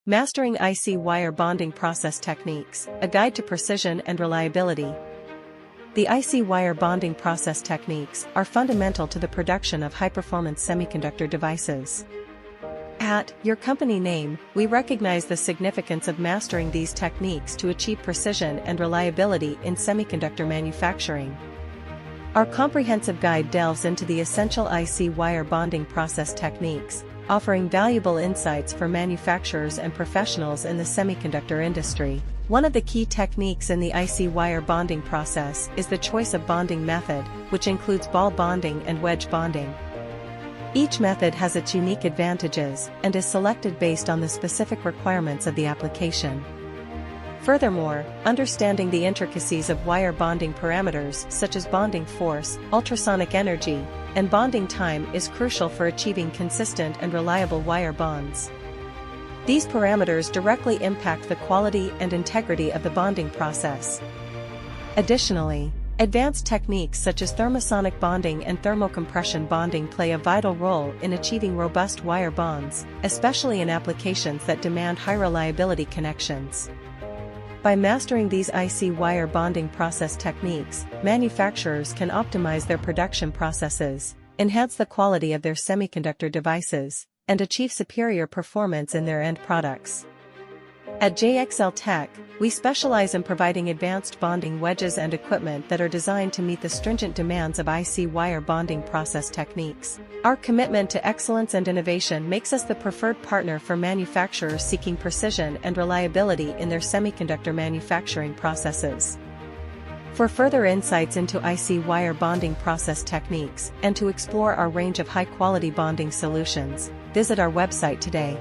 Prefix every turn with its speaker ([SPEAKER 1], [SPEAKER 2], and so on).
[SPEAKER 1] Mastering IC Wire Bonding Process Techniques, a guide to precision and reliability. The IC wire bonding process techniques are fundamental to the production of high-performance semiconductor devices. At your company name, we recognize the significance of mastering these techniques to achieve precision and reliability in semiconductor manufacturing. Our comprehensive guide delves into the essential IC wire bonding process techniques, offering valuable insights for manufacturers and professionals in the semiconductor industry. One of the key techniques in the IC wire bonding process is the choice of bonding method, which includes ball bonding and wedge bonding. Each method has its unique advantages and is selected based on the specific requirements of the application. Furthermore, understanding the intricacies of wire bonding parameters such as bonding force, ultrasonic energy, and bonding time is crucial for achieving consistent and reliable wire bonds. These parameters directly impact the quality and integrity of the bonding process. Additionally, advanced techniques such as thermosonic bonding and thermocompression bonding play a vital role in achieving robust wire bonds, especially in applications that demand high reliability connections. By mastering these IC wire bonding process techniques, manufacturers can optimize their production processes, enhance the quality of their semiconductor devices, and achieve superior performance in their end products. At JXL Tech, we specialize in providing advanced bonding wedges and equipment that are designed to meet the stringent demands of IC wire bonding process techniques. Our commitment to excellence and innovation makes us the preferred partner for manufacturers seeking precision and reliability in their semiconductor manufacturing processes. For further insights into IC wire bonding process techniques and to explore our range of high-quality bonding solutions, visit our website today.